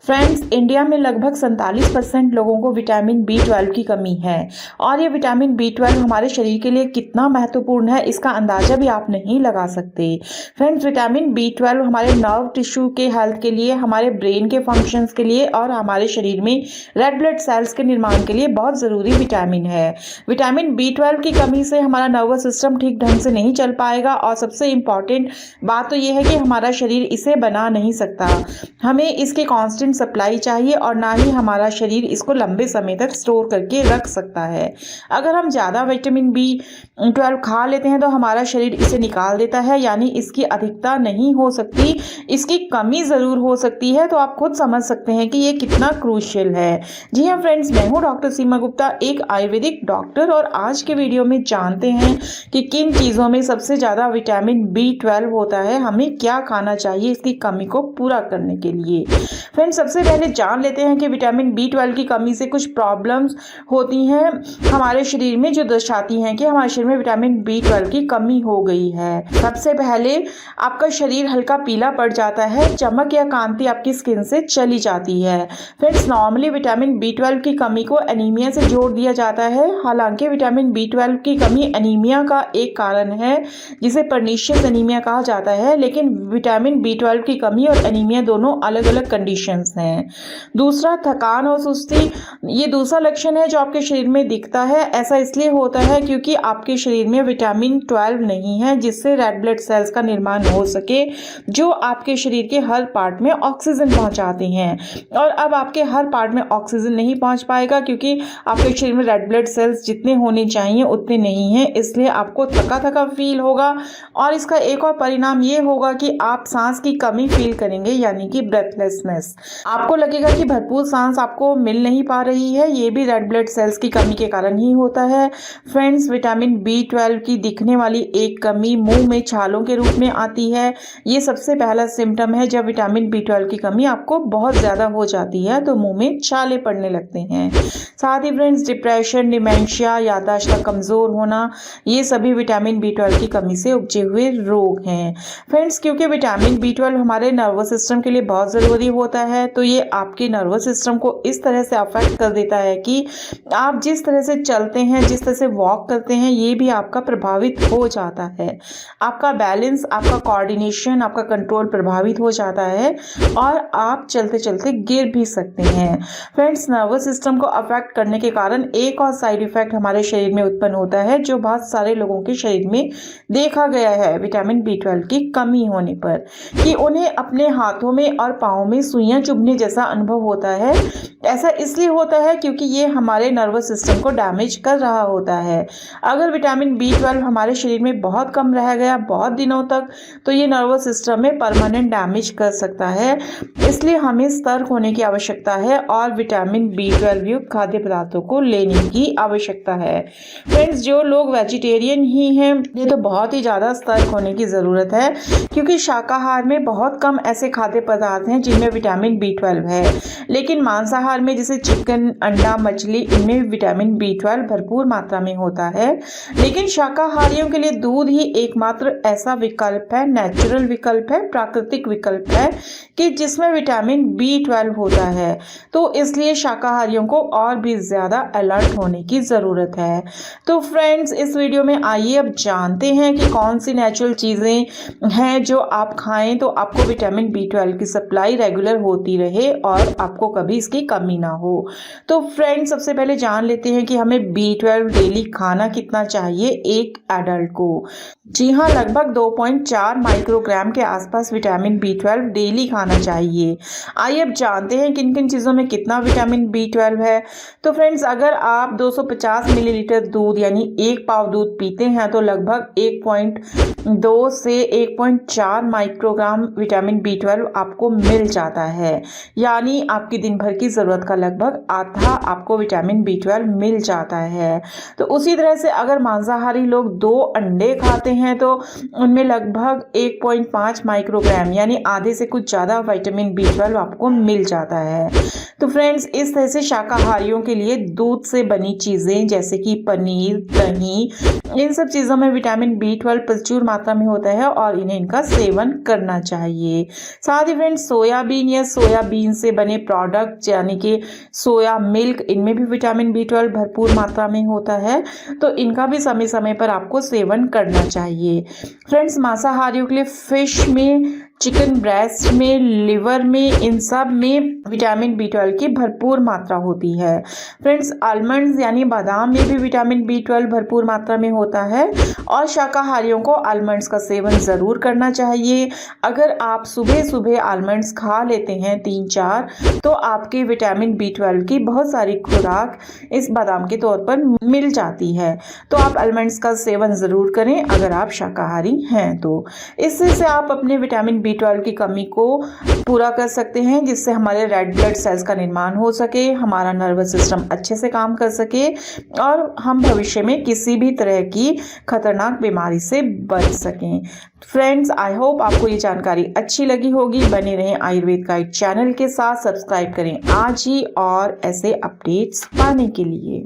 Friends, India में लगभग 47% लोगों को विटामिन बी 12 की कमी है। और ये विटामिन बी 12 हमारे शरीर के लिए कितना महत्वपूर्ण है, इसका अंदाज़ा भी आप नहीं लगा सकते। फ्रेंड्स, विटामिन बी 12 हमारे नर्व टिश्यू के हेल्थ के लिए, हमारे ब्रेन के फंक्शंस के लिए और हमारे शरीर में रेड ब्लड सेल्स के निर्माण के लिए बहुत ज़रूरी विटामिन है। विटामिन बी 12 की कमी से हमारा नर्वस सिस्टम ठीक ढंग से नहीं चल पाएगा और सबसे इम्पॉर्टेंट बात तो ये है कि हमारा शरीर इसे बना नहीं सकता। हमें इसके कांस्टेंट सप्लाई चाहिए और ना ही हमारा शरीर इसको लंबे समय तक स्टोर करके रख सकता है। अगर हम ज़्यादा विटामिन बी 12 खा लेते हैं तो हमारा शरीर इसे निकाल देता है, यानी इसकी अधिकता नहीं हो सकती, इसकी कमी ज़रूर हो सकती है। तो आप खुद समझ सकते हैं कि ये कितना क्रूशियल है। जी हाँ फ्रेंड्स, मैं हूँ डॉक्टर सीमा गुप्ता, एक आयुर्वेदिक डॉक्टर, और आज के वीडियो में जानते हैं कि किन चीज़ों में सबसे ज़्यादा विटामिन बी 12 होता है, हमें क्या खाना चाहिए इसकी कमी को पूरा करने के लिए। फ्रेंड्स, सबसे पहले जान लेते हैं कि विटामिन बी 12 की कमी से कुछ प्रॉब्लम्स होती हैं हमारे शरीर में, जो दर्शाती हैं कि हमारे शरीर में विटामिन बी 12 की कमी हो गई है। सबसे पहले आपका शरीर हल्का पीला पड़ जाता है, चमक या कांति आपकी स्किन से चली जाती है। फ्रेंड्स, नॉर्मली विटामिन बी 12 की कमी को एनीमिया से जोड़ दिया जाता है। हालांकि विटामिन बी 12 की कमी एनीमिया का एक कारण है, जिसे पर्नीशियस एनीमिया कहा जाता है, लेकिन विटामिन बी 12 की कमी और एनीमिया दोनों अलग अलग कंडीशंस हैं। दूसरा, थकान और सुस्ती, ये दूसरा लक्षण है जो आपके शरीर में दिखता है। ऐसा इसलिए होता है क्योंकि आपके शरीर में विटामिन 12 नहीं है जिससे रेड ब्लड सेल्स का निर्माण हो सके, जो आपके शरीर के हर पार्ट में ऑक्सीजन पहुंचाते हैं। और अब आपके हर पार्ट में ऑक्सीजन नहीं पहुंच पाएगा क्योंकि आपके शरीर में रेड ब्लड सेल्स जितने होने चाहिए उतने नहीं हैं, इसलिए आपको थका थका फील होगा। और इसका एक और परिणाम ये होगा कि आप सांस की कमी फील करेंगे, यानी कि ब्रेथलेसनेस। आपको लगेगा कि भरपूर सांस आपको मिल नहीं पा रही है, ये भी रेड ब्लड सेल्स की कमी के कारण ही होता है। फ्रेंड्स, विटामिन बी 12 की दिखने वाली एक कमी मुंह में छालों के रूप में आती है। ये सबसे पहला सिम्टम है जब विटामिन बी 12 की कमी आपको बहुत ज़्यादा हो जाती है, तो मुंह में छाले पड़ने लगते हैं। साथ ही फ्रेंड्स, डिप्रेशन, डिमेंशिया, याददाश्त का कमज़ोर होना, ये सभी विटामिन बी 12 की कमी से उपजे हुए रोग हैं। फ्रेंड्स, क्योंकि विटामिन बी 12 हमारे नर्वस सिस्टम के लिए बहुत ज़रूरी होता है, तो ये आपके नर्वस सिस्टम को इस तरह से अफेक्ट कर देता है कि आप जिस तरह से चलते हैं, जिस तरह से वॉक करते हैं, ये भी आपका प्रभावित हो जाता है। आपका बैलेंस, आपका कोऑर्डिनेशन, आपका कंट्रोल प्रभावित हो जाता है और आप चलते चलते गिर भी सकते हैं। फ्रेंड्स, नर्वस सिस्टम को अफेक्ट करने के कारण एक और साइड इफेक्ट हमारे शरीर में उत्पन्न होता है, जो बहुत सारे लोगों के शरीर में देखा गया है विटामिन बी 12 की कमी होने पर, कि उन्हें अपने हाथों में और पाँव में सुइयां चुभने जैसा अनुभव होता है। ऐसा इसलिए होता है क्योंकि ये हमारे नर्वस सिस्टम को डैमेज कर रहा होता है। अगर विटामिन बी 12 हमारे शरीर में बहुत कम रह गया बहुत दिनों तक, तो ये नर्वस सिस्टम में परमानेंट डैमेज कर सकता है। इसलिए हमें सतर्क होने की आवश्यकता है और विटामिन बी 12 युक्त खाद्य पदार्थों को लेने की आवश्यकता है। फ्रेंड्स, जो लोग वेजिटेरियन ही हैं, ये तो बहुत ही ज़्यादा सतर्क होने की ज़रूरत है, क्योंकि शाकाहार में बहुत कम ऐसे खाद्य पदार्थ हैं जिनमें विटामिन बी 12 है। लेकिन मांसाहार में जैसे चिकन, अंडा, मछली, इनमें विटामिन बी 12 भरपूर मात्रा में होता है। लेकिन शाकाहारियों के लिए दूध ही एकमात्र ऐसा विकल्प है, नेचुरल विकल्प है, प्राकृतिक विकल्प है, कि जिसमें विटामिन बी 12 होता है। तो इसलिए शाकाहारियों को और भी ज़्यादा अलर्ट होने की ज़रूरत है। तो फ्रेंड्स, इस वीडियो में आइए अब जानते हैं कि कौन सी नेचुरल चीज़ें हैं जो आप खाएं तो आपको विटामिन बी 12 की सप्लाई रेगुलर होती रहे और आपको कभी इसकी कमी ना हो। तो फ्रेंड्स, सबसे पहले जान लेते हैं कि हमें बी 12 डेली खाना कितना चाहिए एक एडल्ट को। जी हाँ, लगभग 2.4 माइक्रोग्राम के आसपास विटामिन बी 12 डेली खाना चाहिए। आइए अब जानते हैं किन किन चीज़ों में कितना विटामिन बी 12 है। तो फ्रेंड्स, अगर आप 250 मिलीलीटर दूध यानी 1 पाव दूध पीते हैं तो लगभग 1.2 से 1.4 माइक्रोग्राम विटामिन बी 12 आपको मिल जाता है, यानी आपकी दिन भर की ज़रूरत का लगभग आधा आपको विटामिन बी 12 मिल जाता है। तो उसी तरह से अगर मांसाहारी लोग 2 अंडे खाते हैं तो उनमें लगभग 1.5 माइक्रोग्राम यानी आधे से कुछ ज़्यादा विटामिन बी 12 आपको मिल जाता है। तो फ्रेंड्स, इस तरह से शाकाहारियों के लिए दूध से बनी चीज़ें जैसे कि पनीर, दही, इन सब चीज़ों में विटामिन बी 12 प्रचुर मात्रा में होता है और इन्हें इनका सेवन करना चाहिए। साथ ही फ्रेंड्स सोयाबीन या सोयाबीन से बने प्रोडक्ट यानी कि सोया मिल्क, इनमें भी विटामिन B12 भरपूर मात्रा में होता है, तो इनका भी समय समय पर आपको सेवन करना चाहिए। फ्रेंड्स मांसाहारियों के लिए फिश में, चिकन ब्रेस्ट में, लिवर में, इन सब में विटामिन B12 की भरपूर मात्रा होती है। फ्रेंड्स आलमंड्स यानी बादाम में भी विटामिन B12 भरपूर मात्रा में होता है और शाकाहारियों को आलमंड्स का सेवन ज़रूर करना चाहिए। अगर आप सुबह सुबह आलमंड्स खा लेते हैं 3-4, तो आपके विटामिन B12 की बहुत सारी खुराक इस बादाम के तौर पर मिल जाती है। तो आप आलमंड्स का सेवन ज़रूर करें अगर आप शाकाहारी हैं तो। इससे आप अपने विटामिन B12 की कमी को पूरा कर सकते हैं, जिससे हमारे रेड ब्लड सेल्स का निर्माण हो सके, हमारा नर्वस सिस्टम अच्छे से काम कर सके और हम भविष्य में किसी भी तरह की खतरनाक बीमारी से बच सकें। फ्रेंड्स आई होप आपको ये जानकारी अच्छी लगी होगी। बने रहें आयुर्वेद गाइड चैनल के साथ, सब्सक्राइब करें आज ही और ऐसे अपडेट्स पाने के लिए।